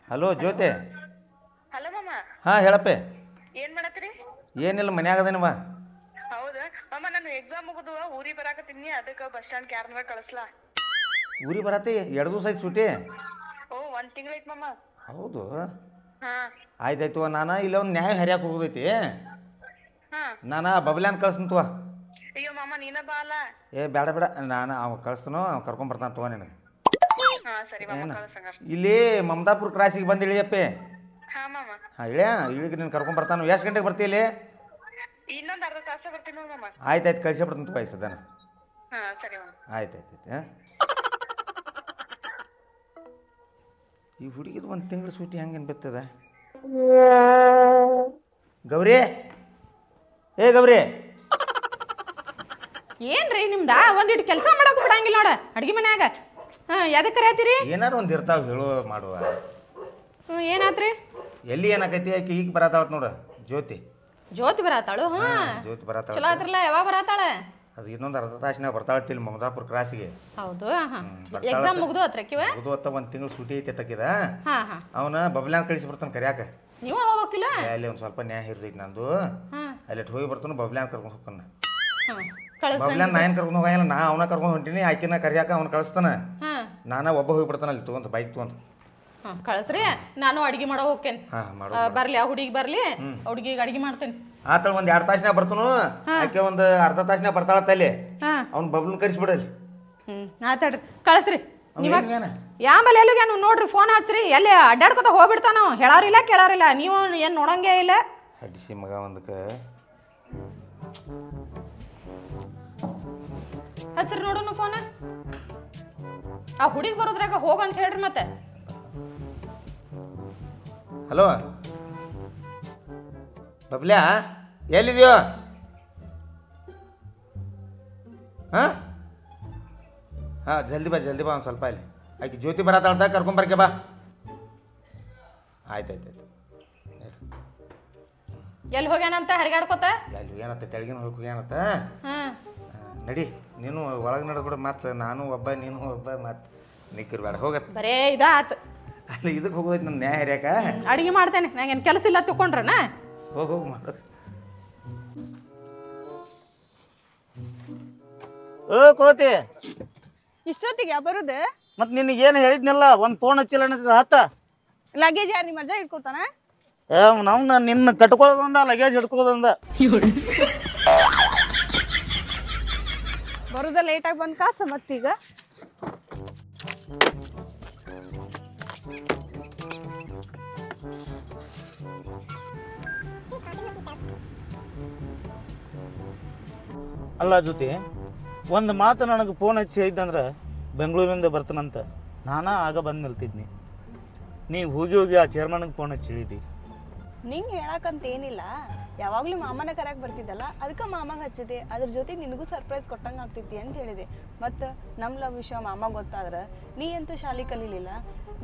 Hello ಜ್ಯೋತಿ. Hello ಮಾಮ. ಹಾಂ ಹೇಳಪ್ಪೆ. ಏನ್ ಮಾಡತ್ತೀರಿ? ಏನಿಲ್ಲ ಮನ್ಯಾಗದೇನವ. ಹೌದಾ ಮಾಮ, ನಾನು ಎಕ್ಸಾಮ್ ಮುಗಿದು ಊರಿಗೆ ಬರಾಕತ್ತೀನಿ, ಅದಕ್ಕೆ ಬಸ್ ಸ್ಟ್ಯಾಂಡ್ ಯಾರನ್ನ ಕಳಿಸ್ಲಾ? ಊರಿಗೆ ಬರತ್ತಿ 2 ದಿವಸ ಆಯ್ತು ಸೂಟಿ. ಓ 1 ತಿಂಗಳೈತ್ ಮಾಮ. ಹೌದು. ಹಾ ಆಯ್ತಾಯ್ತು. ನಾನು ಇಲ್ಲ ಒಂದು ನ್ಯಾಯ ಹರಿಯಾಕೆ ಹೋಗೋದೈತಿ. ಹಾ. ನಾನು ಬಬ್ಲ್ಯಾನ್ ಕಳ್ಸಂತವ. ಅಯ್ಯೋ ಮಾಮ, ನೀನ ಬಾ ಅಲ್ಲ. ಬೇಡ ಬೇಡ, ನಾನು ಅವ ಕಳಿಸ್ತನೋ ಅವ್ನು ಕರ್ಕೊಂಬರ್ತಾನೆ ತಗೋ ನಿನಗೆ. ಹಾ ಸರಿ ಮಾಮ, ಕಳ್ಸಂಗ. ಇಲ್ಲಿ ಮಮದಾಪುರ ಕ್ರಾಸಿಗೆ ಬಂದು ಇಳಿಯಪ್ಪೆ. ಹಾ ಮಾಮ. ಹಾಂ ಇಳಿಯ ಇಳಿಗೆ ನೀನು ಕರ್ಕೊಂಬರ್ತಾನು. ಎಷ್ಟು ಗಂಟೆಗೆ ಬರ್ತೀವಿ ಇಲ್ಲಿ? ಇನ್ನೊಂದು ಅರ್ಧ ತಾಸ ಬರ್ತೀನಿ ನೋಡು ಮಾಮ. ಆಯ್ತಾಯ್ತು, ಕಳಿಸ್ಬಿಡ್ತೀನಿ ತಗೋ ಸದನ. ಹಾ ಸರಿ ಮಾಮ. ಆಯ್ತಾಯ್ತು. ಹಾಂ ಈ ಹುಡುಗಿದು 1 ತಿಂಗಳು ಸೂಟಿ ಹೆಂಗೇನು ಬರ್ತದ? ಗೌರಿ, ಏ ಗೌರಿ. ಏನ್ರಿ ನಿಮ್ದ ಒಂದಿಟ್ಟು ಕೆಲಸ ಮಾಡಕ್ ಬಿಡಂಗಿಲ್ಲ ನೋಡ ಅಡ್ಗಿ ಮನ್ಯಾಗ. ಎದಕ್ಕೆ ಕರೆಯತ್ತೀರಿ? ಏನಾರು ಒಂದು ಇರ್ತಾವ ಹೇಳುವ ಮಾಡುವ. ಏನಾತ್ರಿ? ಎಲ್ಲಿ ಏನಾಕೈತಿ? ಆಕಿ ಈಗ ಬರತಾಳತ್ ನೋಡು, ಜ್ಯೋತಿ. ಜ್ಯೋತಿ ಬರತಾಳು? ಜ್ಯೋತಿ ಬರತಾಳ. ಚಲೋ ಆತ್ರಲ್ಲ. ಯಾವಾಗ ಬರತಾಳ? ಅದು ಇನ್ನೊಂದು ಅರ್ಧ ತಾಸಿನಾಗ ಬರ್ತಾಳತ್ತಿಲ್ಲ ಮಮದಾಪುರ ಕ್ರಾಸಿಗೆ. ಹೌದು. ಎಕ್ಸಾಮ್ ಮುಗ್ದು ಹತ್ರಕ್ಕಿವ? ಮುಗ್ದು ಹೊತ್ತ 1 ತಿಂಗಳು ಸೂಟಿ ಐತೆ ತಕ್ಕಿದ. ಅವನ ಬಬ್ಲ್ಯಾನ್ ಕಳಿಸಿ ಬರ್ತಾನೆ ಕರ್ಯಾಕ. ನೀವು ಹೋಗ್ಬೇಕಿಲ್ಲ? ಅಲ್ಲಿ ಒಂದು ಸ್ವಲ್ಪ ನ್ಯಾಯ ಹಿರಿದೈತಿ ನಂದು. ಅಲ್ಲಿ ಹೋಗಿ ಬರ್ತಾನು, ಬಬ್ಲ್ಯಾನ್ ಕರ್ಕೊಂಡು ಹೋಗ್ತಾನ. ಬಬ್ಲ್ಯಾನ್ ನಾ ಏನು ಕರ್ಕೊಂಡು ಹೋಗಲ್ಲ, ನಾ ಅವನ ಕರ್ಕೊಂಡು ಹೊಂಟೀನಿ. ಆಕಿನ ಕರ್ಯಾಕ ಅವ್ನು ಕಳಿಸ್ತಾನ. ನಾನು ಒಬ್ಬ ಹೋಗಿ ಬಿಡ್ತಾನ ಅಲ್ಲಿ ತೊಗೊಂತ, ಬೈಕ್ ತೊಗೊಂತ. ಕಳಿಸ್ರಿ, ನಾನು ಅಡಿಗೆ ಮಾಡೋ ಹೋಗ್ತೇನೆ. ಬರ್ಲಿ ಆ ಹುಡುಗಿ ಬರ್ಲಿ, ಹುಡುಗಿಗೆ ಅಡಿಗೆ ಮಾಡ್ತೇನೆ. ಆತಳ ಒಂದು 2 ತಾಸಿನಾಗ ಬರ್ತಾನು. ಆಕೆ ಒಂದು ಅರ್ಧ ತಾಸಿನಾಗ ಬರ್ತಾಳತ್ತ ಅಲ್ಲಿ. ಅವ್ನು ಬಬ್ಲನ್ ಕರಿಸ್ಬಿಡಲಿ. ಆತಾಡ್ರಿ, ಕಳಿಸ್ರಿ. ಯಾಮಲೆ ಎಲ್ಲಿಗೇನು ನೋಡ್ರಿ, ಫೋನ್ ಹಚ್ಚ್ರಿ. ಎಲ್ಲಿ ಅಡ್ಡಾಡ್ಕೊತ ಹೋಗ್ಬಿಡ್ತಾನ. ಹೇಳಾರಿಲ್ಲ ಕೇಳಾರಿಲ್ಲ. ನೀವು ಏನು ನೋಡಂಗೇ ಇಲ್ಲ. ಹಡಿಸಿ ಮಗ ಒಂದಕ್ಕೆ ಹಚ್ಚ್ರಿ ನೋಡೋಣ ಫೋನ್. ಆ ಹುಡುಗಿ ಬರೋದ್ರಾಗ ಹೋಗಂತ ಹೇಳ್ರಿ ಮತ್ತೆ. ಹಲೋ ಬಬ್ಲ್ಯಾ, ಎಲ್ಲಿದೆಯೋ? ಹಾಂ ಹಾಂ, ಜಲ್ದಿ ಬಾ ಜಲ್ದಿ ಬಾ. ಒಂದು ಸ್ವಲ್ಪ ಇಲ್ಲಿ ಆಕೆ ಜ್ಯೋತಿ ಬರತ್ತಾಳ್ತ, ಕರ್ಕೊಂಬರ್ಕೆ ಬಾ. ಆಯ್ತಾಯ್ತು. ಎಲ್ಲಿ ಹೋಗ್ಯಾನಂತ ಹರಿಗಾಡ್ಕೋತ? ಅಲ್ಲಿ ಏನತ್ತ ತೆಳಗಿನ ಹೊಳಕ್ಕೆ ಹೋಗ್ಯಾನತ್ತ. ನಡಿ, ನೀನು ಒಳಗೆ ನಡೆದ್ಬಿಡ. ಮತ್ತು ನಾನು ಒಬ್ಬ, ನೀನು ಒಬ್ಬ, ಮತ್ತು ನಿಕ್ಕಿರ್ಬೇಡ. ಹೋಗತ್ತೆ ಬರೇ ಇದಾತು. ಅಲ್ಲಿ ಇದಕ್ಕೆ ಹೋಗೋದೈತಿ ನನ್ನ ನ್ಯಾಯ ಹರಿಯಾಕ. ಅಡಿಗೆ ಮಾಡ್ತೇನೆ, ನಂಗೇನು ಕೆಲಸ ಇಲ್ಲ ತಕೊಂಡ್ರನ. ಹೋಗಿ ಮಾಡು. ಓ ಕೋತಿ, ಇಷ್ಟೊತ್ತಿಗೆ ಬರುದು? ಮತ್ ನಿನಗೇನು ಹೇಳಿದ್ನಲ್ಲ, ಒಂದು ಫೋನ್ ಹಚ್ಚಿಲ್ಲ ಹತ್ತ. ಲಗೇಜ್ ಯಾರು ನಿಮ್ಮ ಅಜ್ಜ ಇಟ್ಕೊತಾನ? ನಾವು ನಿನ್ನ ಕಟ್ಕೊಳ್ಳೋದಂದ, ಲಗೇಜ್ ಹಿಡ್ಕೋದಂದ. ಬರುದ ಲೇಟಾಗಿ ಬಂದ್ ಕಾಸ ಮತ್ತೀಗ. ಅಲ್ಲ ಜೊತೆ, ಒಂದು ಮಾತು ನನಗೆ ಫೋನ್ ಹಚ್ಚಿ ಹೇಳಿದ್ದಂದ್ರೆ ಬೆಂಗಳೂರಿಂದ ಬರ್ತಾನಂತ ನಾನಾ ಆಗ ಬಂದು ನಿಲ್ತಿದ್ನಿ. ನೀವು ಹೋಗಿ ಹೋಗಿ ಆ ಚೇರ್ಮನ್ಗೆ ಫೋನ್ ಹಚ್ಚಿ ಹೇಳಿದ್ದಿ. ನಿಂಗೆ ಹೇಳಕ್ಕಂತ ಏನಿಲ್ಲ, ಯಾವಾಗ್ಲೂ ಮಾಮನ ಕರೆಯಾಗ ಬರ್ತಿದ್ದಲ್ಲ, ಅದಕ್ಕೆ ಮಾಮಾಗ ಹಚ್ಚಿದೆ. ಅದ್ರ ಜೊತೆಗೆ ನಿನಗೂ ಸರ್ಪ್ರೈಸ್ ಕೊಟ್ಟಂಗೆ ಆಗ್ತೈತಿ ಅಂತ ಹೇಳಿದೆ. ಮತ್ತು ನಮ್ಮ ಲವ್ ವಿಷಯ ಮಾಮ ಗೊತ್ತಾದ್ರೆ ನೀ ಅಂತೂ ಶಾಲೆ ಕಲೀಲಿಲ್ಲ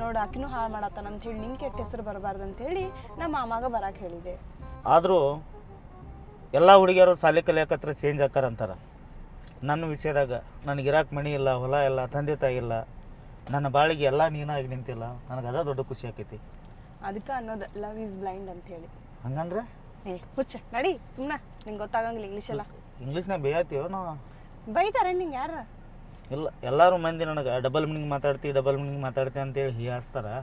ನೋಡು, ಆಕಿನೂ ಹಾಳು ಮಾಡತ್ತಾನ ಅಂತ ಹೇಳಿ ನಿಂಗೆ ಕೆಟ್ಟ ಹೆಸರು ಬರಬಾರ್ದು ಅಂತ ಹೇಳಿ ನಮ್ಮ ಮಾಮಾಗ ಬರಕ್ಕೆ ಹೇಳಿದೆ. ಆದರೂ ಎಲ್ಲ ಹುಡುಗಿಯರು ಶಾಲೆ ಕಲಿಯಕತ್ರ ಚೇಂಜ್ ಆಕಾರಂತಾರೆ. ನನ್ನ ವಿಷಯದಾಗ ನನಗಿರಾಕೆ ಮಣಿ ಇಲ್ಲ, ಹೊಲ ಇಲ್ಲ, ತಂದೆ ತಾಯಿ ಇಲ್ಲ, ನನ್ನ ಬಾಳಿಗೆ ಎಲ್ಲ ನೀನಾಗಿ ನಿಂತಿಲ್ಲ. ನನಗೆ ಅದ ದೊಡ್ಡ ಖುಷಿ ಆಕೈತಿ. ಅದಕ್ಕೆ ಅನ್ನೋದು ಲವ್ ಈಸ್ ಬ್ಲೈಂಡ್ ಅಂತ ಹೇಳಿ. ಹಂಗಂದ್ರೆ ಹುಚ್ಚ ನಡಿ ಸುಮ್ಮನೆ, ನಿಂಗೆ ಗೊತ್ತಾಗಂಗಿಲ್ಲ ಇಂಗ್ಲೀಷ್ ಎಲ್ಲ. ಇಂಗ್ಲೀಷ್ನಾಗ ಬೇಯತ್ತೀವೋ ನಾವು? ಬೈತಾರೆ ನಿಂಗೆ ಯಾರು? ಇಲ್ಲ, ಎಲ್ಲರೂ ಮಂದಿ ನನಗೆ ಡಬಲ್ ಮೀನಿಂಗ್ ಮಾತಾಡ್ತಿ ಅಂತೇಳಿ ಹೀಯಾಸ್ತಾರೆ.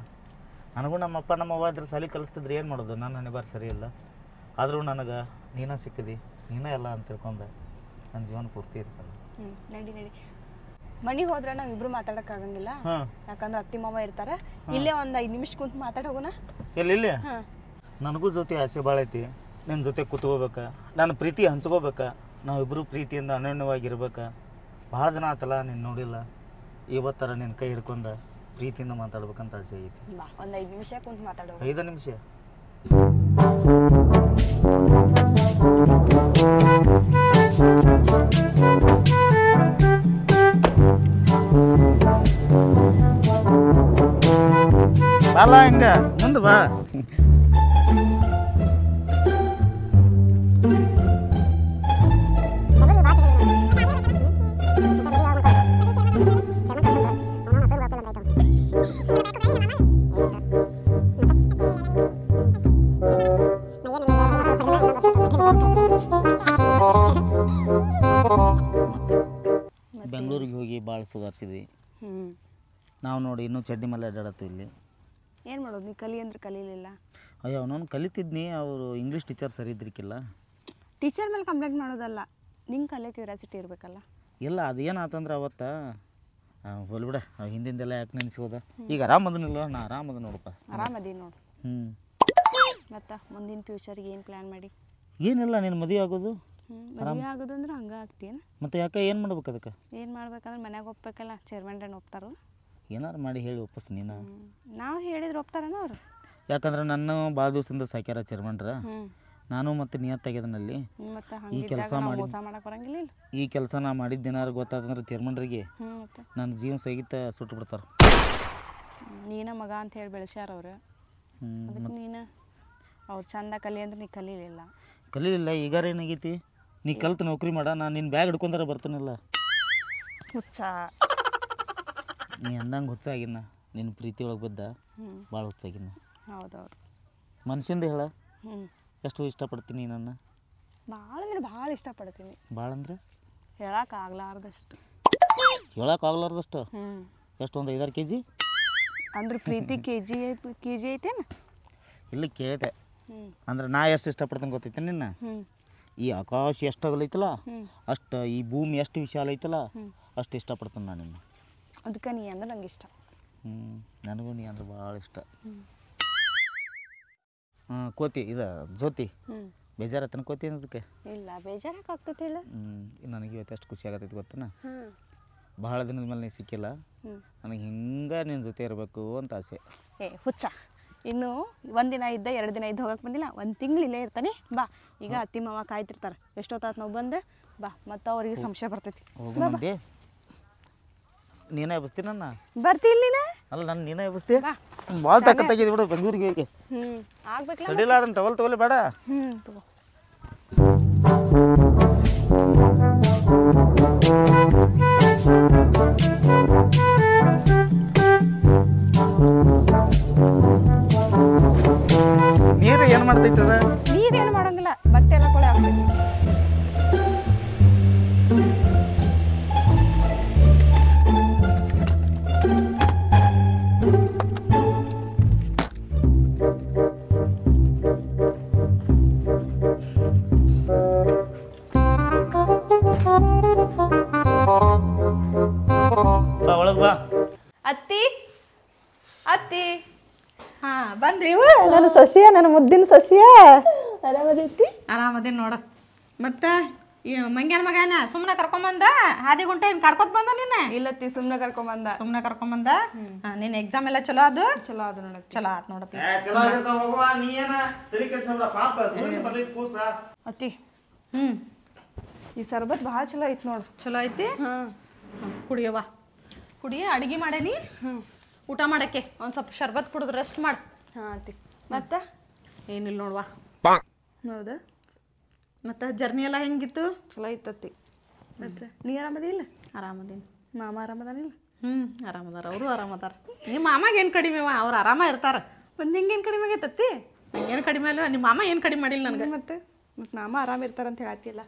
ನನಗೂ ನಮ್ಮಪ್ಪ ನಮ್ಮವ್ವ ಇದ್ರೆ ಸಾಲಿ ಕಲಿಸ್ತಿದ್ರೆ ಏನು ಮಾಡೋದು? ನಾನು ನನಗೆ ಸರಿ ಇಲ್ಲ. ಆದರೂ ನನಗೆ ನೀನ ಸಿಕ್ಕಿದಿ, ನೀನೇ ಎಲ್ಲ ಅಂತ ತಿಳ್ಕೊಂಡೆ ನನ್ನ ಜೀವನ ಪೂರ್ತಿ ಇರ್ತದೆ. ನಡಿ ನಡಿ, ಮನೆಗೆ ಹೋದ್ರೆ ನಾವಿಬ್ರು ಮಾತಾಡೋಕ್ಕಾಗಂಗಿಲ್ಲ. ಯಾಕಂದ್ರೆ ಅತ್ತಿ ಮಾವ ಇರ್ತಾರೆ. ಇಲ್ಲೇ ಒಂದು 5 ನಿಮಿಷ ಕುಂತು ಮಾತಾಡೋಣ. ಇಲ್ಲಿ ನನಗೂ ಜೊತೆ ಆಸೆ ಭಾಳ ಐತಿ. ನಿನ್ನ ಜೊತೆ ಕೂತ್ಕೋಬೇಕು, ನನ್ನ ಪ್ರೀತಿ ಹಂಚ್ಕೋಬೇಕು, ನಾವಿಬ್ಬರು ಪ್ರೀತಿಯಿಂದ ಅನ್ಯೋನ್ಯವಾಗಿರ್ಬೇಕು. ಭಾಳ ದಿನ ಆತಲ್ಲ ನೀನು ನೋಡಿಲ್ಲ. ಇವತ್ತರ ನಿನ್ನ ಕೈ ಹಿಡ್ಕೊಂಡು ಪ್ರೀತಿಯಿಂದ ಮಾತಾಡ್ಬೇಕಂತ ಆಸೆ ಐತಿ. ಬಾ, ಒಂದು 5 ನಿಮಿಷ ಕುಂತು ಮಾತಾಡೋಣ. 5 ನಿಮಿಷ? ಬಾಲ ಹಿಂಗ ಮುಂದೆ ಬಾ. ಭಾಳ ಸುಧಾರಿಸಿದ್ವಿ. ಹ್ಞೂ ನಾವು ನೋಡಿ ಇನ್ನೂ ಚಡ್ಡಿ ಮೇಲೆ ಅಡ್ಡಾಡತ್ತು ಇಲ್ಲಿ. ಏನು ಮಾಡೋದು ನೀ ಕಲಿ ಅಂದ್ರೆ ಕಲೀಲಿಲ್ಲ. ಅಯ್ಯೋ ಅವನವನು ಕಲಿತಿದ್ನಿ, ಅವರು ಇಂಗ್ಲೀಷ್ ಟೀಚರ್ ಸರಿ ಇದ್ರಿಕಿಲ್ಲ. ಟೀಚರ್ ಮೇಲೆ ಕಂಪ್ಲೇಂಟ್ ಮಾಡೋದಲ್ಲ, ನಿಂಗೆ ಕಲಿಯೋ ಕ್ಯೂರಿಯಾಸಿಟಿ ಇರಬೇಕಲ್ಲ. ಇಲ್ಲ ಅದೇನಾತಂದ್ರೆ ಅವತ್ತು ಹೋಲ್ಬಿಡ ಹಿಂದಿಂದೆಲ್ಲ ಯಾಕೆ ನೆನೆಸ್ಕೋದ. ಈಗ ಆರಾಮದನಿಲ್ಲ, ನಾ ಆರಾಮದ ನೋಡಪ್ಪ. ಆರಾಮದಿ ನೋಡು. ಹ್ಞೂ ಮತ್ತು ಮುಂದಿನ ಫ್ಯೂಚರ್ಗೆ ಏನು ಪ್ಲ್ಯಾನ್ ಮಾಡಿ? ಏನಿಲ್ಲ, ನೀನು ಮದುವೆ ಆಗೋದು. ಮದುವೆ ಆಗೋದಂದ್ರೆ ಹಂಗೆ ಆಗ್ತೀಯೇನು? ಮತ್ತು ಯಾಕೆ ಏನು ಮಾಡ್ಬೇಕು ಅದಕ್ಕೆ? ಏನು ಮಾಡ್ಬೇಕಂದ್ರೆ ಮನ್ಯಾಗ ಒಪ್ಬೇಕಲ್ಲ, ಚೇರ್ಮನ್ರೇನು ಒಪ್ತಾರೋ? ಏನಾರು ಮಾಡಿ ಹೇಳಿ ವಾಪಸ್ ನೀನು. ನಾವು ಹೇಳಿದ್ರೆ ಒಪ್ತಾರೇನೋ ಅವರು? ಯಾಕಂದ್ರೆ ನನ್ನ ಭಾಳ ದಿವಸದಿಂದ ಸಾಕ್ಯಾರ ಚೇರ್ಮನ್ರ. ಹ್ಞೂ ನಾನು ಮತ್ತು ನಿಯತ್ತಾಗ್ಯದನಲ್ಲಿ ಮತ್ತು ಈ ಕೆಲಸ ಮಾಡಿ ಮೋಸ ಮಾಡಕ್ಕೆ ಬರಂಗಿಲ್ಲ. ಈ ಕೆಲಸ ನಾ ಮಾಡಿದ ದಿನಾರು ಗೊತ್ತಾತಂದ್ರೆ ಚೇರ್ಮನ್ರಿಗೆ ಮತ್ತು ನನ್ನ ಜೀವ ಸಹಿತ ಸುಟ್ಟು ಬಿಡ್ತಾರೆ. ನೀನ ಮಗ ಅಂತ ಹೇಳಿ ಬೆಳೆಸ್ಯಾರ ಅವ್ರು. ಅದಕ್ಕೆ ನೀನು ಅವ್ರು ಚಂದ ಕಲಿ ಅಂದ್ರೆ ನೀ ಕಲೀಲಿಲ್ಲ. ಕಲೀಲಿಲ್ಲ, ಈಗಾರ ಏನಾಗೈತಿ? ನೀ ಕಲ್ತು ನೌಕರಿ ಮಾಡ, ನಾನು ನಿನ್ನ ಬ್ಯಾಗ್ ಹಿಡ್ಕೊಂಡಾರ ಬರ್ತಾನಿಲ್ಲ. ಹುಚ್ಚ ನೀ ಅಂದಂಗೆ ಹುಚ್ಚಾಗಿನ, ನಿನ್ನ ಪ್ರೀತಿ ಒಳಗೆ ಬಿದ್ದ ಭಾಳ ಹುಚ್ಚಾಗಿನ. ಹೌದೌದು. ಮನ್ಸಿಂದ ಹೇಳ, ಹ್ಞೂ ಎಷ್ಟು ಇಷ್ಟಪಡ್ತೀನಿ ನನ್ನ? ಭಾಳ ಅಂದ್ರೆ ಭಾಳ ಇಷ್ಟಪಡ್ತೀನಿ. ಭಾಳ ಅಂದ್ರೆ ಹೇಳೋಕ್ಕಾಗ್ಲಾರ್ದಷ್ಟು. ಹೇಳೋಕ್ಕಾಗ್ಲಾರ್ದಷ್ಟು? ಹ್ಞೂ ಎಷ್ಟು, ಒಂದು 5-6 kg? ಅಂದ್ರೆ ಪ್ರೀತಿ ಕೆ ಜಿ ಐತೇನು? ಇಲ್ಲಿ ಕೇಳಿದೆ. ಹ್ಞೂ ಅಂದ್ರೆ ನಾ ಎಷ್ಟು ಇಷ್ಟಪಡ್ತೀನಿ ಗೊತ್ತೈತೆ ನಿನ್ನ? ಹ್ಞೂ ಈ ಆಕಾಶ ಎಷ್ಟು ಅಗಲೈತಲ್ಲ ಹ್ಞೂ ಅಷ್ಟು, ಈ ಭೂಮಿ ಎಷ್ಟು ವಿಶಾಲ ಐತಲ್ಲ ಅಷ್ಟು ಇಷ್ಟಪಡ್ತೀನಿ ನಾನು ನಿನ್ನ. ಅದಕ್ಕೆ ನೀ ಅಂದ್ರೆ ನಂಗೆ ಇಷ್ಟ. ನನಗೂ ನೀ ಅಂದ್ರೆ ಭಾಳ ಇಷ್ಟ. ಕೋತಿ ಇದು ಜ್ಯೋತಿ ಬೇಜಾರತ್ತನ ಕೋತಿ ಅನ್ನೋದಕ್ಕೆ? ಇಲ್ಲ ಬೇಜಾರಕ್ಕೆ ಆಗ್ತೈತಿ ಹೇಳ. ನನಗೆ ಇವತ್ತು ಎಷ್ಟು ಖುಷಿ ಆಗತ್ತೈತಿ ಗೊತ್ತನ? ಹಾಂ ಭಾಳ ದಿನದ ಮೇಲೆ ನೀ ಸಿಕ್ಕಿಲ್ಲ, ನನಗೆ ಹಿಂಗೆ ನಿನ್ನ ಜೊತೆ ಇರಬೇಕು ಅಂತ ಆಸೆ. ಏ ಹುಚ್ಚ, ಇನ್ನು 1 ದಿನ ಇದ್ದ 2 ದಿನ ಇದ್ದು ಹೋಗಕ್ಕೆ ಬಂದಿಲ್ಲ, 1 ತಿಂಗಳು ಇಲ್ಲೇ ಇರ್ತಾನೆ. ಬಾ, ಈಗ ಅತ್ತಿ ಮಾವ ಕಾಯ್ತಿರ್ತಾರೆ, ಎಷ್ಟೊತ್ತಾತು ನಾವು ಬಂದು ಬಾ, ಮತ್ತು ಅವ್ರಿಗೆ ಸಂಶಯ ಬರ್ತೈತಿ. ಹೋಗು ಮಂದಿ, ನೀನೇ ಎಬ್ಸ್ತೀನಿ ನನ್ನ? ಬರ್ತಿಲ್ಲ ನೀನು? ಅಲ್ಲ ನಾನು ನೀನೇ ಎಬ್ಸ್ತೀಯ? ಭಾಳ ತಾಕತ್ತಾಗಿದೆ ಬಿಡು ಬೆಂಗಳೂರಿಗೆ ಹೋಗಿ. ಆಗ್ಬೇಕಲ್ಲ. ತಡಿಲ್ಲ, ಅದನ್ನು ತಗೊಳ್ಳಿ ಬೇಡ. ತಗೋ. ನೀರು ಏನು ಮಾಡ್ತೈತದ? ನೀರೇನು ಮಾಡಂಗಿಲ್ಲ, ಬಟ್ಟೆ ಎಲ್ಲ ಕೊಳೆ ಆಗ್ತೈತಿ. ಒಳಗೆ ಬಾ. ಅತ್ತಿ ಅತ್ತಿ, ಹಾ ಬಂದೀವ. ನನ್ನ ಸೊಸಿಯ, ನನ್ನ ಮುದ್ದಿನ ಸೊಸಿಯ. ಆರಾಮದೈತಿ? ಆರಾಮದೇನಿ ನೋಡ. ಮತ್ತೆ ಈ ಮಂಗ್ಯಾನ ಮಗನ ಸುಮ್ಮನೆ ಕರ್ಕೊಂಬಂದ ಹಾದಿ ಗುಂಟೆ ಏನು ಕರ್ಕೊತ್ ಬಂದ ನಿನ್ನ? ಇಲ್ಲತ್ತಿ ಸುಮ್ಮನೆ ಕರ್ಕೊಂಬಂದ. ಸುಮ್ಮನೆ ಕರ್ಕೊಂಬಂದ. ನಿನ್ನ ಎಕ್ಸಾಮ್ ಎಲ್ಲ ಚಲೋ ಅದು? ಚಲೋ ಅದು ನೋಡ. ಚಲೋ ಆತ್ ನೋಡಪ್ಪ. ಅತ್ತಿ ಈ ಸರ್ಬತ್ ಭಾಳ ಚಲೋ ಐತಿ ನೋಡು. ಚಲೋ ಐತಿ? ಹಾಂ ಕುಡಿಯವ್ವ, ಕುಡಿಯ. ಅಡಿಗೆ ಮಾಡೇನಿ, ಊಟ ಮಾಡಕ್ಕೆ ಒಂದು ಸ್ವಲ್ಪ ಶರ್ಬತ್ ಕುಡಿದು ರೆಸ್ಟ್ ಮಾಡು. ಹಾಂ ಅತ್ತಿ. ಮತ್ತೆ ಏನಿಲ್ಲ ನೋಡ್ವಾ. ಹೌದಾ? ಮತ್ತು ಜರ್ನಿ ಎಲ್ಲ ಹೆಂಗಿತ್ತು? ಚಲೋ ಇತ್ತತ್ತಿ. ಮತ್ತೆ ನೀ ಆರಾಮದಿಲ್ಲ? ಆರಾಮದೇನಿ. ಮಾಮ ಆರಾಮದಾನಿಲ್ಲ? ಆರಾಮದಾರ, ಅವರು ಆರಾಮದಾರ. ನಿಮ್ಮ ಮಾಮಾಗ ಏನು ಕಡಿಮೆವ, ಅವ್ರು ಆರಾಮ ಇರ್ತಾರೆ. ಒಂದು ಹಿಂಗೇನು ಕಡಿಮೆ ಆಗೈತತ್ತಿ? ಏನು ಕಡಿಮೆ ಅಲ್ವ, ನಿಮ್ಮ ಮಾಮ ಏನು ಕಡಿಮೆ ಮಾಡಿಲ್ಲ ನನಗೆ. ಮತ್ತೆ ಮಾಮ ಆರಾಮ ಇರ್ತಾರಂತ ಹೇಳತ್ತಿಲ್ಲ?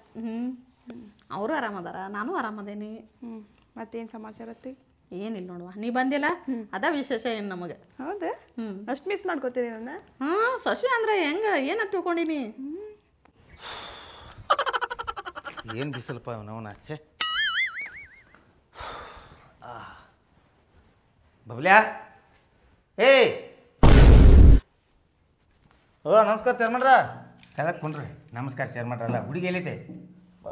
ಅವರು ಆರಾಮದಾರ, ನಾನು ಆರಾಮದೇನಿ. ಮತ್ತೇನು ಸಮಾಚಾರ ಅತ್ತಿ? ಏನಿಲ್ಲ ನೋಡುವ, ನೀ ಬಂದಿಲ್ಲ ಅದ ವಿಶೇಷ ಏನು ನಮಗೆ. ಹೌದಾ? ಅಷ್ಟು ಮಿಸ್ ಮಾಡ್ಕೋತೀರಿ ನನ್ನ? ಸಸಿ ಅಂದ್ರೆ ಹೆಂಗೆ, ಏನು ತಿಳ್ಕೊಂಡಿನಿ? ಏನು ಬಿಸಿಲಪ್ಪ ಅವನವನ ಆಚೆ. ಬಬ್ಲ್ಯಾ, ಏಯ್ ಓ ನಮಸ್ಕಾರ ಚೇರ್ಮನ್ರ. ಕೆಳಗೆ ಕುಂಡ್ರಿ. ನಮಸ್ಕಾರ ಚೇರ್ಮನ್ರ. ಅಲ್ಲ ಹುಡುಗಿ ಎಲ್ಲೈತೆ?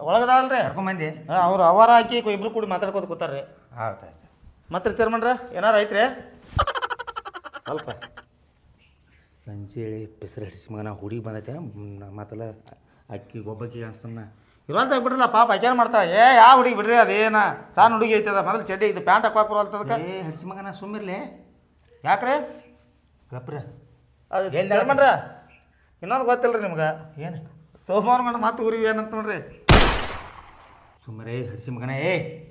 ಒಳಗದಾಳಲ್ರಿ? ಕರ್ಕೊಂಬಂದಿ? ಅವ್ರು ಅವರ ಹಾಕಿ ಇಬ್ರು ಕೂಡಿ ಮಾತಾಡ್ಕೋತ ಕೂತಾರ್ರಿ. ಹೌದಾಯ್ತು. ಮತ್ತೆ ಚೇರ್ಮನ್ರ ಏನಾರು ಐತ್ರಿ? ಸ್ವಲ್ಪ ಸಂಜೆ ಬಿಸಿಲು ಹಿಡಿಸಿ ಮಗನ ಹುಡುಗಿ ಬಂದೈತೆ. ಮತ್ತಲ್ಲ ಅಕ್ಕಿ ಒಬ್ಬಕ್ಕಿ ಅನ್ಸ್ತಾನ ಇರೋಲ್ದಾಗ ಬಿಡ್ರಲ್ಲ ಪಾಪ ಆಚಾರ ಮಾಡ್ತಾಳೆ. ಯಾವ ಹುಡುಗಿ ಬಿಡ್ರಿ, ಅದೇನ ಸಣ್ಣ ಹುಡುಗಿ ಐತದ. ಮೊದಲು ಚಡ್ಡಿ ಇದು ಪ್ಯಾಂಟ್ ಹಾಕೋಕೆ ಬರೋಲ್ತದಕ್ಕೆ. ಹಿಡಿಸಿ ಮಗನ ಸುಮ್ಮಿರ್ಲಿ. ಯಾಕ್ರಿ? ಗಪ್ರ ಅದು ಚೇರ್ಮನ್ರ ಇನ್ನೊಂದು ಗೊತ್ತಿಲ್ಲ ರೀ ನಿಮ್ಗೆ? ಏನು? ಸೋಮವಾರ ಮಾಡಿ ಮತ್ತೆ ಊರಿಗೆ ಏನಂತ ನೋಡ್ರಿ. ಸುಮ್ಮನೆ ಹಿಡಿಸಿ ಮಗನ.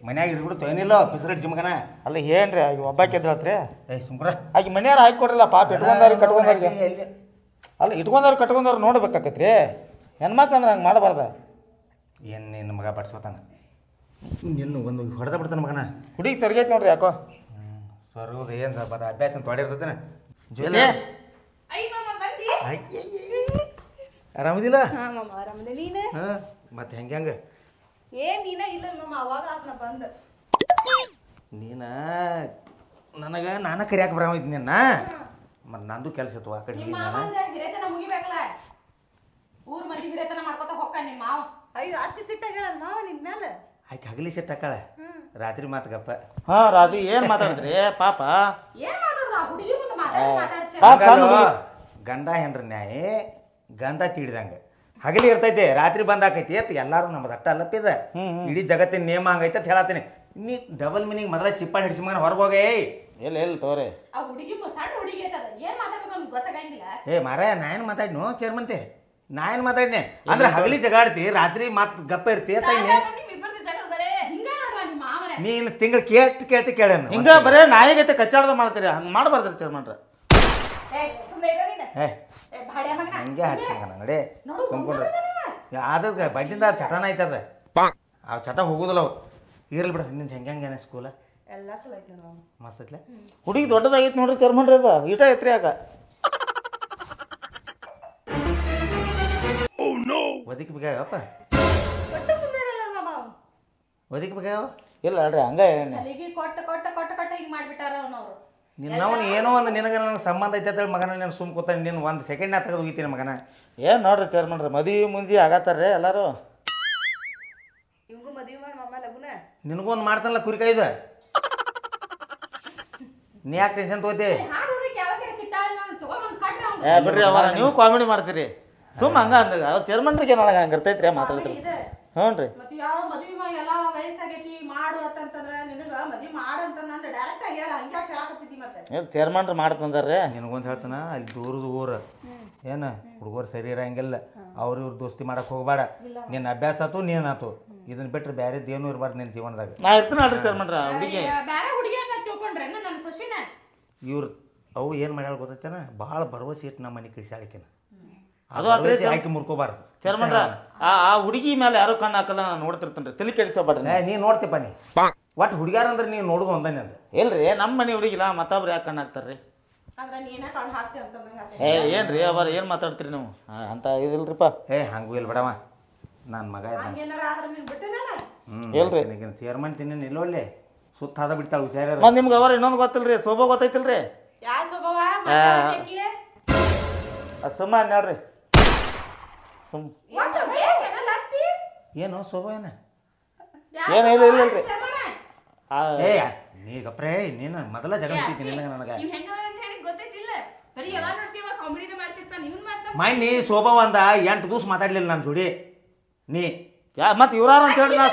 ಮನ್ಯಾಗ ಇರ್ಬಿಡು ತೊಯ್ನಿಲ್ಲ ಬಿಸಿಲು ಹಿಡಿಸಿ ಮಗನ. ಅಲ್ಲ ಏನ್ರಿ ಆಗಿ ಒಬ್ಬಾಕಿ ಎದ್ರತ್ರಿ? ಸುಮ್ರ ಆಗಿ ಮನ್ಯಾರ ಹಾಕಿ ಕೊಡ್ರಲ್ಲ ಪಾಪ. ಇಟ್ಕೊಂಡವ್ರಿಗೆ ಕಟ್ಕೊಂಡವ್ರಿಗೆ ಅಲ್ಲ, ಇಟ್ಕೊಂಡವ್ರು ಕಟ್ಕೊಂಡವ್ರು ನೋಡ್ಬೇಕಾಕತ್ರಿ. ಹೆಣ್ಮಕ್ಳು ಅಂದ್ರೆ ಹಂಗೆ ಮಾಡಬಾರ್ದ. ಏನು ನಿನ್ನ ಮಗ ಬಡ್ಸೋತಾನ? ನಿನ್ನ ಒಂದು ಹೊಡೆದ ಬಿಡ್ತಾನೆ ಮಗನ. ಹುಡುಗಿ ಸರಿಗೈತೆ ನೋಡ್ರಿ ಯಾಕೋ. ಸ್ವರ್ಗದ ಏನು ಸ್ವಲ್ಪ ಅಭ್ಯಾಸ ಅಂತ ಹೊಡಿರ್ತೇನೆ ಜೊತೆ ಆರಾಮದಿಲ್ಲ? ಹಾಂ ಮಾಮ ಆರಾಮದೆ ನೀನು? ಹಾಂ ಮತ್ತೆ ಹೆಂಗೆ ಏನ್ ನೀನ ಇಲ್ಲ ಮಾಮ ಅವಾಗ ಆತ್ನ ಬಂದ ನೀನು ನನಗೆ ನಾನು ಕರಿಯಾಕೆ ಬರಾಮಿದ್ದೀನಿ ನಿನ್ನ ಮತ್ತು ನಂದು ಕೆಲಸ ಇತ್ತು ಆ ಕಡೆ ಹಿರೇತನ ಮುಗಿಬೇಕಲ್ಲ, ಊರ್ ಮಂದಿ ಹಿರೇತನ ಮಾಡ್ಕೊತ ಹೊಕ್ಕ ನಿಮ್ಮ ಮಾವ. ಅಯ್ಯೋ ಅತ್ತಿ ಸಿಟ್ಟಾಗ ಹೇಳ ಮಾವ ನಿನ್ ಮೇಲೆ. ಆಕೆ ಹಗಲಿ ಸೆಟ್ ಹಾಕಾಳ, ರಾತ್ರಿ ಮಾತು ಗಪ್ಪ. ಹಾಂ ರಾತ್ರಿ ಏನು ಮಾತಾಡಿದ್ರಿ ಪಾಪ? ಏನ್ ಮಾತಾಡ್ದ ಹುಡುಗಿ ಮುಂದೆ ಮಾತಾಡ್ಚೆ. ಪಾಪ ಸಣ್ಣ ಹುಡುಗಿ. ಗಂಡ ಹೆಂಡ್ರ ನ್ಯಾಯ ಗಂಧ ತೀಡಿದಂಗೆ ಹಗಲಿ ಇರ್ತೈತೆ, ರಾತ್ರಿ ಬಂದಾಕೈತಿ ಅಂತ ಎಲ್ಲಾರು ನಮ್ಮದು ಅಟ್ಟ ಅಲ್ಲಪ್ಪಿದ. ಇಡೀ ಜಗತ್ತಿನ ನಿಯಮ ಹಂಗೈತೆ ಅಂತ ಹೇಳತ್ತೀನಿ. ನೀ ಡಬಲ್ ಮೀನಿಂಗ್ ಮೊದಲ ಚಿಪ್ಪಾಡಿ ಹಿಡಿಸಿ ಮಗನ ಹೊರಗೋಗೇ. ಎಲ್ಲಿ ತೋರೆ ಆ ಹುಡುಗಿ ಸಣ್ಣ ಹುಡುಗಿ ಐತದ, ಏನ್ ಮಾತಾಡ್ಬೇಕು ನಮ್ಗೆ ಗೊತ್ತಾಗಂಗಿಲ್ಲ. ಏ ಮಾರ ನಾ ಏನು ಮಾತಾಡ್ನು ಚೇರ್ಮಂತೆ, ನಾ ಏನು ಮಾತಾಡ್ನೆ ಅಂದ್ರೆ ಹಗಲಿ ಜಗಾಡ್ತಿ ರಾತ್ರಿ ಮಾತು ಗಪ್ಪ ಇರ್ತಿ ಅಂತ ನಿಮ್ಮಿಬ್ಬರದ್ದು ಜಗಳ ಬರೇ ಹಿಂಗ ನೋಡುವ ನಿಮ್ಮ ಮಾವರೇ. ನೀನು ತಿಂಗಳು ಕೇಳ್ತಿ ಕೇಳೇನು ಹಿಂಗ ಬರೇ ನಾಯಿಗೈತೆ ಕಚ್ಚಾಡ್ದ ಮಾಡ್ತೀರಿ, ಹಂಗೆ ಮಾಡಬಾರ್ದ್ರಿ ಚೇರ್ಮನ್ರ. ಸುಮ್ಮನೆ ಇರೋ ನೀನು. ಏ ಭಾಡ್ಯ ಮಗನ ಹಂಗೆ ಹಾಡ್ಸಂಗ ನಡಿ ಸುಮ್ಕೊಂಡ್ರೆ ಅದ್ರ ಬಡ್ಡಿಂದ ಚಟನ ಐತದ, ಆ ಚಟ ಹೋಗುದಿಲ್ಲ ಅವು. ಇರ್ಲಿ ಬಿಡ ನಿಂದು ಹೆಂಗೆ ಸ್ಕೂಲ ಎಲ್ಲ ಚಲೋ ಐತಿ ನೋಡು ಮಾಮ. ಮಸ್ತ್ ಐತ್ಲೆ. ಹುಡುಗಿ ದೊಡ್ಡದಾಗೈತೆ ನೋಡ್ರಿ ಚೇರ್ಮನ್ರಿ, ಅದ ಈಟ ಐತ್ರಿ ಯಾಕ ಒದಕ್ಕೆ ಬೇಕಾಗಪ್ಪ, ಒಟ್ಟು ಸುಮ್ಮನೆ ಇರಲ್ಲ ಮಾಮ ಅವ್ನು. ಒದಕ್ಕೆ ಬೇಕಾಗವ. ಇಲ್ಲ ಅಲ್ರಿ ಹಂಗ ಏನೇ ಸಲಿಗೆ ಕೊಟ್ಟ ಹಿಂಗ್ ಮಾಡ್ಬಿಟ್ಟಾರ ಅವ್ನವ್ರು. ನಿನ್ನವನು ಏನೋ ಒಂದು ನಿನಗೆ ನನಗೆ ಸಂಬಂಧ ಐತೆ ಅಂತೇಳಿ ಮಗನ ನೀನು ಸುಮ್ ಕೂತ ನೀನು ಒಂದು ಸೆಕೆಂಡ್ನಾಗ ತೆಗೆದು ಹೋಗಿತೀನಿ ಮಗನ. ಏನು ನೋಡ್ರಿ ಚೇರ್ಮನ್ರಿ ಮದುವೆ ಮುಂಜಿ ಆಗತ್ತಾರ್ರಿ ಎಲ್ಲಾರು. ಇವ್ಗೂ ಮದ್ವಿ ಮಾಡಿ ಮಾಮ ಲಗುನ. ನಿನಗೂ ಒಂದು ಮಾಡ್ತಾನಲ್ಲ ಕುರಿಕಾಯ್ದು, ನೀ ಯಾಕೆ ಟೆನ್ಷನ್ ತಗೋತಿ? ಹಾಡು ಹುಡುಗಿ ಯಾವಾಗ ಸಿಟ್ಟಾಳ ನಾನು ತಗೊಂಡ್ ಕಟ್ರ ಅವ್ನು. ಏ ಬಿಡ್ರಿ ಅವರ ನೀವು ಕಾಮಿಡಿ ಮಾಡ್ತೀರಿ ಸುಮ್ಮ ಹಂಗ ಅಂದಾಗ ಅವ್ರು ಚೇರ್ಮನ್ರಿಗೆ ನನಗೆ ಹಂಗೆ ಇರ್ತೈತ್ರಿ ಮಾತಾಡ್ತೀರಿ. ಹ್ಞೂ ರೀ ಮತ್ತೆ ಯಾವ ಮದ್ವಿ ಎಲ್ಲ ವಯಸ್ಸಾಗೈತಿ ಮಾಡು ಅಂತಂದ್ರ ನಿನಗ ಮದ್ವಿ ಮಾಡು ಅಂತ ಡೈರೆಕ್ಟ್ ಆಗಿ ಹೇಳ ಹಂಗ ಹೇಳಾಕತ್ತಿದ್ದಿ ಮತ್ತೆ. ಏನು ಚೇರ್ಮನ್ರು ಮಾಡ್ತಂದಾರ್ರಿ. ನಿನಗೊಂದು ಹೇಳ್ತಾನ, ಅಲ್ಲಿ ದೂರದ ಊರು ಏನು ಹುಡುಗರು ಸರಿ ಇರಂಗಿಲ್ಲ, ಅವ್ರು ಇವ್ರು ದೋಸ್ತಿ ಮಾಡಕ್ಕೆ ಹೋಗ್ಬೇಡ. ನಿನ್ನ ಅಭ್ಯಾಸ ಆತು ನೀನಾತು, ಇದನ್ನ ಬಿಟ್ಟರೆ ಬೇರೆದು ಏನೂ ಇರಬಾರ್ದು ನಿನ್ನ ಜೀವನದಾಗ. ನಾ ಇರ್ತೀನಿ ಅಲ್ರಿ ಚೇರ್ಮನ್ರ ಹುಡುಗಿ. ಬೇರೆ ಹುಡುಗಿ ಅಂತ ತಿಳ್ಕೊಂಡ್ರೆ ನನ್ನ ಸೊಸಿನ ಇವ್ರು ಅವು ಏನು ಮಾಡ್ಯಾಳ ಗೊತ್ತೈತೇನ, ಭಾಳ ಭರವಸೆ ಇಟ್ಟು ನಮ್ಮ ಮನೆ ಕಿಳಿಸಾಳಿಕೆನ ಅದು ಆತ್ರಿ ಆಯ್ಕೆ ಮುರ್ಕೋಬಾರ್ದು. ಚೇರ್ಮನ್ರ ಆ ಹುಡುಗಿ ಮೇಲೆ ಯಾರು ಕಣ್ಣು ಹಾಕಲ್ಲ, ನಾನು ನೋಡ್ತಿರ್ತೇನೆ ರೀ, ತಲೆ ಕೆಡಿಸಬೇಡ್ರಿ. ನೀ ನೋಡ್ತಿಪ್ಪ ನೀ ಒಟ್ಟು ಹುಡುಗ್ಯಾರ ಅಂದ್ರೆ ನೀನು ನೋಡುದು ಒಂದನೇ ಅಂತ. ಇಲ್ರಿ ನಮ್ಮ ಮನೆ ಹುಡುಗಿಲ್ಲ ಮತ್ತೊಬ್ರು ಯಾಕೆ ಕಣ್ಣು ಹಾಕ್ತಾರ್ರಿ? ಅಂದ್ರೆ ನೀನೇ ಕಣ್ಣು ಹಾಕ್ತಿ ಅಂತ ಏನ್ರಿ ಅವರ ಏನು ಮಾತಾಡ್ತೀರಿ ನೀವು ಅಂತ ಇದಿಲ್ರಿಪ್ಪ. ಹಂಗೂ ಇಲ್ಲ ಬಿಡವ, ನನ್ನ ಮಗ ಹಂಗೇನಾರ ಆದ್ರೆ ನೀನು ಬಿಟ್ಟಿನ ಇಲ್ರಿ ಚೇರ್ಮನ್ ತಿನ್ನ ನಿಲ್ಲೊಳ್ಳೆ ಸುತ್ತ ಹಾದ ಬಿಡ್ತಾಳೆ ಹುಷಾರ. ಮತ್ತೆ ನಿಮ್ಗೆ ಅವರ ಇನ್ನೊಂದು ಗೊತ್ತಿಲ್ರಿ, ಶೋಭಾ ಗೊತ್ತೈತಿಲ್ರಿ? ಯಾವ ಸ್ವಭಾವ ಸುಮ್ಮ ನೋಡ್ರಿ ಸುಮ್ ಏನು ಶೋಭಾ ಏನ ಏನು ಇಲ್ಲ ಇಲ್ರಿ. ಏ ನೀ ಗಪ್ರೆ ನೀನು ಮೊದಲ ಜಗಳ ಬಿಟ್ಟಿದ್ದೀನಿ ನಿನಗೆ ನನಗೆ ನೀ ಶೋಭಾ ಒಂದ 8 ದಿವಸ ಮಾತಾಡ್ಲಿಲ್ಲ ನಮ್ಮ ಜೋಡಿ ನೀ ಮತ್ತೆ ಇವ್ರಾರ ಅಂತ ಹೇಳಿ ನಾ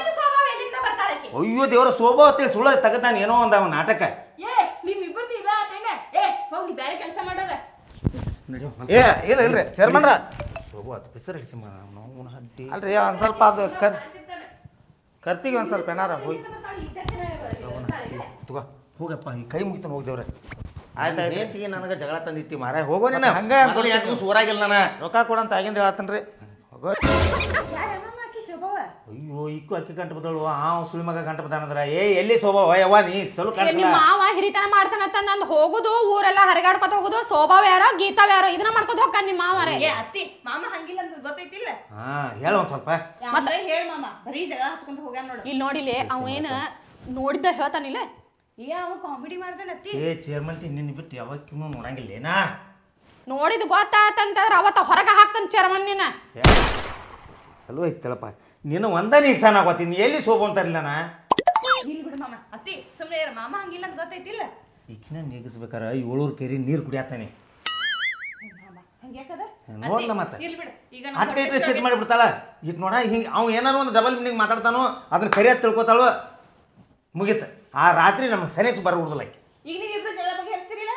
ಅಯ್ಯೋ ದೇವರ ಶೋಭಾ ಅಂತೇಳಿ ಸುಳ್ಳ ತೆಗತಾನೆ ಏನೋ ಒಂದು ಅವನ ನಾಟಕ. ಏ ಇಲ್ಲ ಇಲ್ರಿ ಚೇರ್ಮನ್ರ ಶೋಭಾ ಬಿಸರು ಹಿಡಿಸಿ ನಾವು ಹಡ್ಡಿ ಅಲ್ರಿ ಒಂದು ಸ್ವಲ್ಪ ಅದು ಖರ್ಚಿಗೆ ಒಂದು ಸ್ವಲ್ಪ ಏನಾರ ಹೋಗಿ ತಗೋ ಹೋಗಪ್ಪ ಈ ಕೈ ಮುಗಿತಾನೆ ಹೋಗ್ದೇವ್ರೆ. ಆಯ್ತು ಏನ್ತಿಗೆ ನನಗೆ ಜಗಳ ತಂದಿಟ್ಟಿ ಮಾರ ಹೋಗೋ ನೀನು ಹಂಗೆ ಸೂರಾಗಿಲ್ಲ ನಾನು ರೊಕ್ಕ ಕೊಡಂತ ಆಗಿಂದ ಹೇಳ್ತಾನೆ ರೀ. ಹೋಗೋ. ಅಯ್ಯೋ ಇಕ್ಕು ಅಕ್ಕಿ ಗಂಟು ಬದಳು ಸುಳಿ ಮಗ ಗಂಟು ಬದಾನಂದ್ರ ಎಲ್ಲಿ ಶೋಭಾವ ಯವ್ವ ನೀ ಚಲೋ ಕಾಣ್ತಿಲ್ಲ. ಮಾವ ಹಿರಿತನ ಮಾಡ್ತಾನಂತ ನಂದು ಹೋಗುದು ಊರೆಲ್ಲ ಹರಿಗಾಡ್ಕೊತ ಹೋಗುದು ಸ್ವಭಾವ ಯಾರೋ ಗೀತಾವ್ ಯಾರೋ ಇದನ್ನ ಮಾಡ್ಕೊತ ಹೋಗ ನಿಮ್ಮ ಮಾವರೇ. ಅತ್ತಿ ಮಾಮ ಹಂಗಿಲ್ಲ ಅಂತ ಗೊತ್ತೈತಿಲ್ಲ. ಹೇಳ ಒಂದ್ ಸ್ವಲ್ಪ ಮತ್ತೆ ಹೇಳ ಮಾಮ ಬರೀ ಜಗಳ ಹಚ್ಕೊಂತ ಹೋಗ್ಯಾನ ನೋಡು. ಇಲ್ಲಿ ನೋಡಿಲಿ ಅವ ಏನ ನೋಡಿದ್ದ ಹೇಳ್ತಾನಿಲ್ಲ, ಅವ ಕಾಮಿಡಿ ಮಾಡ್ತಾನ ಅತ್ತಿ. ಚೇರ್ಮಂತಿ ನಿನ್ನ ಬಿಟ್ಟು ಯಾವಕ್ಕೂ ನೋಡಂಗಿಲ್ಲ ಏನಾ ನೋಡಿದ್ ಗೊತ್ತಾತಂತಂದ್ರ ಅವತ್ತ ಹೊರಗ ಹಾಕ್ತಾನ ಚೇರ್ಮನ್ ನೀನ. ಚಲೋ ಐತಳಪ್ಪ ನೀನು ಒಂದ ನೀ ಸಣ್ಣ ಆಗೋತೀನಿ ಎಲ್ಲಿ ಶೋಭಾ ಅಂತಾರಿಲ್ಲ ನಾ ಇಲ್ಲಿ ಬಿಡು ಮಾಮ ಅತ್ತಿ ಸುಮ್ಮನೆ ಇರ ಮಾಮ ಹಂಗಿಲ್ಲ ಅಂತ ಗೊತ್ತೈತಿಲ್ಲ. ಈಕಿನ ನೀಗಿಸ್ಬೇಕಾರ 7 ಕೆರಿ ನೀರು ಕುಡಿಯಾತಾನೆ ಹಂಗ್ಯಾಕದ ನೋಡ್ಲ ಮತ್ತೆ ಇಲ್ಲಿ ಬಿಡು ಈಗ ಅಟ್ಕೆ ಇಟ್ಟರೆ ಸೆಟ್ ಮಾಡಿಬಿಡ್ತಾಳ. ಇಟ್ ನೋಡ ಹಿಂಗೆ ಅವ್ ಏನಾರು ಒಂದು ಡಬಲ್ ಮೀನಿಂಗ್ ಮಾತಾಡ್ತಾನೋ ಅದನ್ನ ಕರಿಯಾದ ತಿಳ್ಕೊತಾಳು ಮುಗೀತು. ಆ ರಾತ್ರಿ ನಮ್ಮ ಸನೇಚ್ ಬರಬಿಡ್ದಲ್ಲ ಆಕಿ. ಈಗ ನೀವಿಬ್ರು ಜಗಳ ಬಗ್ಗೆ ಹೆಸ್ತಿರಿಲ್ಲ.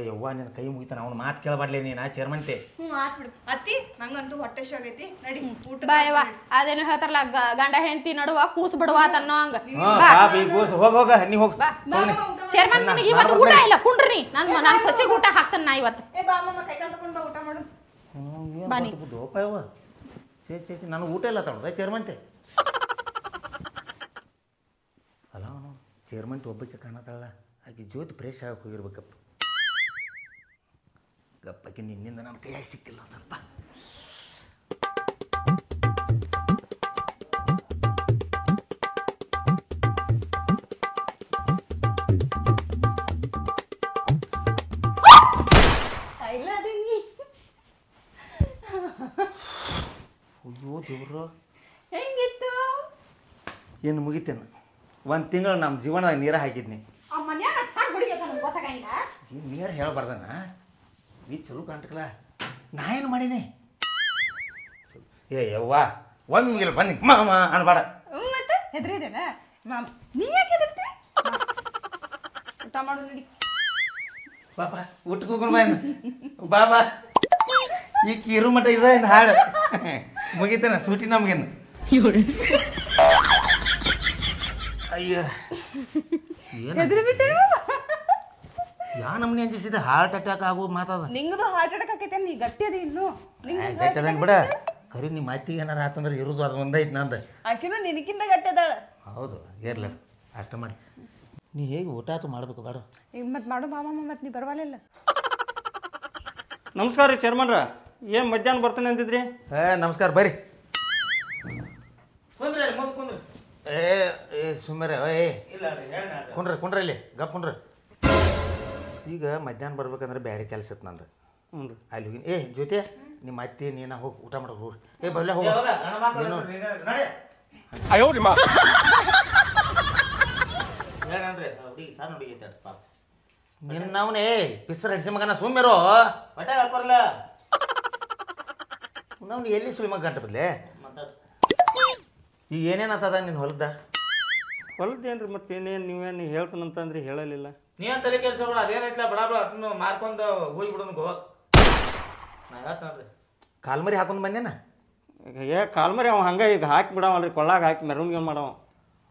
ಯವ್ವ ನಿನ್ನ ಕೈ ಮುಗಿತಾನ ಅವ್ನ ಮಾತು ಕೇಳಬಾಡ್ಲಿ ನೀನು ಚೇರ್ಮಂತೆ. ಆತ್ ಬಿಡು ಅತ್ತಿ ನಂಗಂತೂ ಹೊಟ್ಟೆ ಆಗೈತಿ ನಡಿ ಊಟ ಬಾಯವ್ವ ಅದೇನು ಹೇಳ್ತಾರಲ್ಲ ಗಂಡ ಹೆಂಡತಿ ನಡುವ ಕೂಸ್ ಬಿಡುವ ಅನ್ನೋ ಹಂಗ. ಹೋಗ ನೀ ಹೋಗ ಚೇರ್ಮನ್ ನಿನಗೆ ಇವತ್ತು ಊಟ ಇಲ್ಲ ಕುಂಡ್ರಿ ನನ್ನ ಸೊಸೆಗೆ ಊಟ ಹಾಕ್ತಾನ ನಾ ಇವತ್ತು. ಬಾ ಮಾಮ ಕೈಕಾಲು ತಗೊಂಡು ಬಾ ಊಟ ಮಾಡು. ಬನ್ನಿ ದೋಪ ಯವ್ವ ನಾನು ಊಟ ಇಲ್ಲ ತಗೊಳ್ದೆ ಚೇರ್ಮಂತೆ. ಚೇರ್ಮನ್ ಒಬ್ಬಕ್ಕೆ ಕಾಣತಾಳ ಆಕೆ ಜ್ಯೋತಿ ಫ್ರೆಶ್ ಆಗಕ್ಕೆ ಹೋಗಿರ್ಬೇಕಪ್ಪ ಗಪ್ಪಕ್ಕೆ ನಿನ್ನಿಂದ ನನ್ನ ಕೈಯಾಗಿ ಸಿಕ್ಕಿಲ್ಲ ಒಂದು ಸ್ವಲ್ಪ ಅಯ್ಯೋ ದೇವ್ರು ಹೆಂಗಿತ್ತು ಏನು ಮುಗಿತೇನು ಒಂದು ತಿಂಗಳು ನಮ್ಮ ಜೀವನದಾಗ ನೀರ ಹಾಕಿದ್ನಿ ಆ ಮನ್ಯಾಗ ಸಾಕು ಹುಡುಗಿಯತ್ತ ನಂಗೆ ಗೊತ್ತಾಗಂಗಿಲ್ಲ ಈ ನೀರು ಹೇಳ್ಬಾರ್ದನ ಈ ಚಲೋ ಕಾಣ್ತಕ್ಕಲ್ಲ ನಾ ಏನು ಮಾಡೀನಿ ಏ ಯವ್ವ ಒಮ್ಮಿಗಿಲ್ಲ ಬನ್ನಿ ಮಾಮ ಅನ್ಬೇಡ ಮತ್ತೆ ಹೆದರಿದೇನ ನೀ ಯಾಕೆ ಹೆದರ್ತಿ ಊಟ ಮಾಡು ನಡಿ ಪಾಪ ಊಟಕ್ಕೆ ಹೋಗೋಣ ಬಾಬಾ ಈ ಕೀರು ಮಠ ಇದೆ ಇನ್ನು ಹಾಡು ಮುಗಿತೇನ ಸೂಟಿ ನಮ್ಗೇನು ಅಯ್ಯೋ ಹೆದರಿಬಿಟ್ಟೆ ಯಾ ನಮ್ನಿ ಅಂಜಿಸಿದೆ ಹಾರ್ಟ್ ಅಟ್ಯಾಕ್ ಆಗೋ ಮಾತದ ನಿಂಗದು ಹಾರ್ಟ್ ಅಟ್ಯಾಕ್ ಆಕೈತೆ ನೀ ಗಟ್ಟಿ ಅದಿ ಇನ್ನು ಗಟ್ಟದಂಗ ಬಿಡ ಕರಿ ನಿಮ್ಮ ಮಾತಿಗೆ ಏನಾರ ಆತಂದ್ರೆ ಇರೋದು ಅದು ಒಂದೈತಿ ನಂದು ಆಕಿನೂ ನಿನಕಿಂತ ಗಟ್ಟಿ ಅದಾಳ ಹೌದು ಇರ್ಲ ಅಷ್ಟ ಮಾಡಿ ನೀ ಹೇಗೆ ಊಟ ಆತು ಮಾಡ್ಬೇಕು ಬೇಡ ಈಗ ಮತ್ತೆ ಮಾಡು ಮಾಮಮ್ಮ ಮತ್ತೆ ನೀ ಬರವಲ್ಲ ನಮಸ್ಕಾರ ರೀ ಚೇರ್ಮನ್ರ ಏನು ಮಧ್ಯಾಹ್ನ ಬರ್ತಾನೆ ಅಂತಿದ್ರಿ ನಮಸ್ಕಾರ ಬರ್ರಿ ಕುಂದ್ರಿ ಮುಂದೆ ಕುಂದ್ರಿ ಏ ಸುಮ್ಮನೆ ಏ ಇಲ್ಲ ರೀ ಹೇಳಿ ಕುಂಡ್ರಿ ಇಲ್ಲಿ ಗಪ್ ಕುಂಡ್ರಿ ಈಗ ಮಧ್ಯಾಹ್ನ ಬರ್ಬೇಕಂದ್ರೆ ಬೇರೆ ಕೆಲಸ ಇತ್ತು ನಂದು ಹ್ಞೂ ರೀ ಅಲ್ಲಿ ಹೋಗಿ ಏ ಜೊತೆ ನಿಮ್ಮ ಅತ್ತಿ ನೀನ ಹೋಗಿ ಊಟ ಮಾಡೋಕೆ ಹೋಗಿ ಏ ಬರಲೇ ಹೋಗಿ ಹೇಳ್ರಿ ಹುಡುಗಿ ಸಣ್ಣ ಹುಡುಗಿ ಐತೆ ಪಾಪ ನಿನ್ನವನೇ ಪಿಸರ್ ಹಡಿಸಿ ಮಗನ ಸುಮ್ಮಿರೋ ಹೊಟ್ಟೆ ಹಾಕೋರ್ಲ ನಾವು ಎಲ್ಲಿ ಸುಳಿ ಮಗ ಗಂಟೆ ಬದಲೇ ಮಾತಾಡ್ರಿ ಈಗ ಏನೇನು ಆತದ ನಿನ್ನ ಹೊಲದ ಹೊಲದ್ದೇನು ರೀ ಮತ್ತೆ ಏನೇನು ನೀವೇನು ಹೇಳ್ತಾನಂತಂದ್ರಿ ಹೇಳಲಿಲ್ಲ ನೀವೇನು ತಲೆ ಕೆಲ್ಸಬೇಡ ಅದೇನೈತ್ಲ ಬಡ ಬಡ ಅದನ್ನು ಮಾರ್ಕೊಂಡು ಹೋಗಿ ಬಿಡೋನು ಗೋವಾಕ್ ನಾ ಹೇಳ್ತಾನ್ರಿ ಕಾಲ್ಮರಿ ಹಾಕೊಂಡು ಬಂದೇನ ಏ ಕಾಲ್ಮರಿ ಅವ ಹಂಗೆ ಈಗ ಹಾಕಿ ಬಿಡವಲ್ರಿ ಕೊಳ್ಳಾಗ ಹಾಕಿ ಮೆರವಣಿಗೆ ಮಾಡವ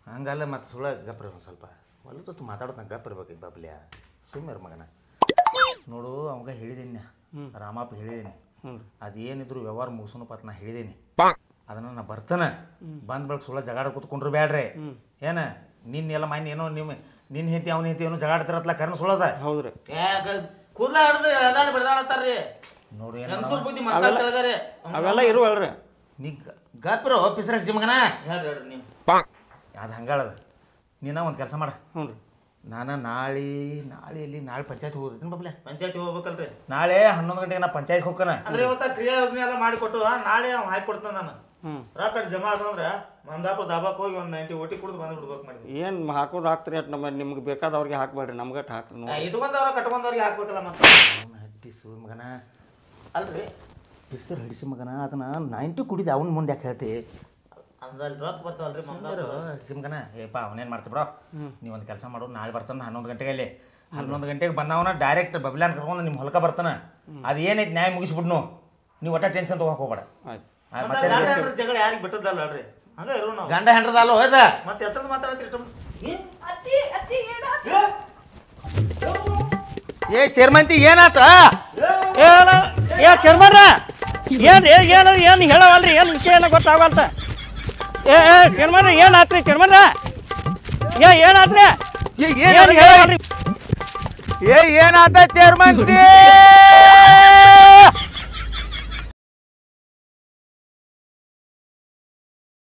ಹಂಗಲ್ಲ ಮತ್ತು ಸುಳ್ಳ ಗಪ್ರ ಒಂದು ಸ್ವಲ್ಪ ಹೊಲದ ಮಾತಾಡೋದು ನಂಗೆ ಗಪ್ಪ ಇರ್ಬೇಕು ಬಾಬ್ಲ್ಯಾ ಸುಮ್ಮನೆ ಮಗನ ನೋಡು ಅವಾಗ ಹೇಳಿದ್ದೀನಿ ರಾಮಪ್ಪ ಹೇಳಿದ್ದೀನಿ ಹ್ಞೂ ಅದೇನಿದ್ರು ವ್ಯವಹಾರ ಮುಗಿಸೋನಪ್ಪ ನಾ ಹೇಳಿದ್ದೀನಿ ಅದನ್ನು ನಾ ಬರ್ತಾನೆ ಬಂದ ಬಳಕ ಸುಳ್ಳ ಜಗಾಡ ಕೂತ್ಕೊಂಡ್ರು ಬೇಡ್ರಿ ಏನ ನಿನ್ನೆಲ್ಲ ಮನೆ ಏನೋ ನಿನ್ನ ಹೆಂತಿ ಅವನ ಹೆಂತಿ ಏನೋ ಜಗಾಡ್ತಿರತ್ಲ ಕರ್ನ ಸುಳ್ಳದ ಹೌದು ರೀ ಕೂದಲ ಹಿಡ್ದು ಎದಾಡ ಬಿಡ್ದಾಡತ್ತಾರ್ರಿ ನೋಡು ಹೆಂಗಸೂರ್ ಬುದ್ಧಿ ಮಾತಾಡ್ತಾರಿ ಅವೆಲ್ಲ ಇರುವಲ್ರಿ ನೀ ಗಪ್ರ ಪಿಸರ್ ಹಡ್ಸಿ ಮಗನ ಹೇಳ್ರಿ ನೀವು ಅದು ಹಂಗಾಳದ ನೀನ ಒಂದು ಕೆಲಸ ಮಾಡ ಹ್ಞೂ ರೀ ನಾನು ನಾಳೆ ಪಂಚಾಯತ್ ಹೋಗ್ತೀನಿ ಬಾಬ್ಲೆ ಪಂಚಾಯತಿ ಹೋಗ್ಬೇಕಲ್ರಿ ನಾಳೆ 11 ಗಂಟೆಗೆ ನಾ ಪಂಚಾಯತ್ ಹೋಗ್ತಾನೆ ಅಂದ್ರೆ ಇವತ್ತ ಕ್ರಿಯಾ ಯೋಜನೆ ಎಲ್ಲ ಮಾಡಿಕೊಟ್ಟು ನಾಳೆ ಅವ್ನು ಹಾಕಿ ಕೊಡ್ತಾನೆ ನಾನು ಹ್ಞೂ ರೊಕ್ಕ ಜಮಾ ಆದಂದ್ರೆ ಮಂದಾಪುರ ದಾಬಾಕ್ ಹೋಗಿ ಒಂದು 90 ಓಟಿ ಕುಡ್ದು ಬಂದು ಬಿಡ್ಬೇಕು ಮಾಡಿ ಏನು ಹಾಕೋದು ಹಾಕ್ತೀರಿ ಅಟ್ ನಮ್ಮ ನಿಮ್ಗೆ ಬೇಕಾದವ್ರಿಗೆ ಹಾಕ್ಬೇಡ್ರಿ ನಮ್ಗೆ ಹಾಕ್ರಿ ನೋಡಿ ಇಟ್ಕೊಂಡವ್ರ ಕಟ್ಕೊಂಡವ್ರಿಗೆ ಹಾಕ್ಬೇಕಲ್ಲ ಮತ್ತೆ ಹಡ್ಡಿಸು ಮಗನ ಅಲ್ರಿ ಪಿಸರ್ ಹಡಿಸಿ ಮಗನ ಅದನ್ನ 90 ಕುಡಿದ ಅವನ ಮುಂದೆ ಯಾಕೆ ಹೇಳ್ತಿ ಅಂದ್ರೆ ಅಲ್ಲಿ ರೊಕ್ಕ ಬರ್ತಾವಲ್ರಿ ಮಂದಾಪುರ ಹಡಿಸಿ ಮಗನ ಏಪ್ಪ ಅವನೇನು ಮಾಡ್ತಿ ಬ್ರೋ ನೀವು ಒಂದು ಕೆಲಸ ಮಾಡು ನಾಳೆ ಬರ್ತಾನೆ 11 ಗಂಟೆಗೆ ಅಲ್ಲಿ 11 ಗಂಟೆಗೆ ಬಂದವನ ಡೈರೆಕ್ಟ್ ಬಬ್ಲ್ಯಾನ್ ಕರ್ಕೊಂಡು ನಿಮ್ಮ ಹೊಲಕ ಬರ್ತಾನೆ ಅದು ಏನೈತೆ ನ್ಯಾಯ ಮುಗಿಸ್ಬಿಡ್ನು ನೀವು ಒಟ್ಟ ಟೆನ್ಷನ್ ತೊಗೊಳಕ್ಕೆ ಹೋಗ್ಬೇಡ ಆಯ್ತು ಮತ್ತೆ ಜಗಳ ಯಾರಿಗೆ ಬಿಟ್ಟದಲ್ಲ ಅಲ್ರಿ ಹಂಗ ಇರೋ ನಾವು ಗಂಡ ಹೆಂಡ್ರದಲ್ಲ ಹೋಯ್ತ ಮತ್ತೆ ಎತ್ತದ ಮಾತಾಡ್ತೀರಿ ಏ ಚೇರ್ಮಂತಿ ಏನಾತ ಏ ಚೇರ್ಮನ್ರ ಏನು ಹೇಳವಲ್ರಿ ಏನು ವಿಷಯ ಏನೋ ಗೊತ್ತಾಗಲ್ತ ಏ ಚೇರ್ಮನ್ರ ಏನಾತ್ರಿ ಚೇರ್ಮನ್ರ ಏನಾತ್ರಿ ಏನಾತ ಚೇರ್ಮಂತಿ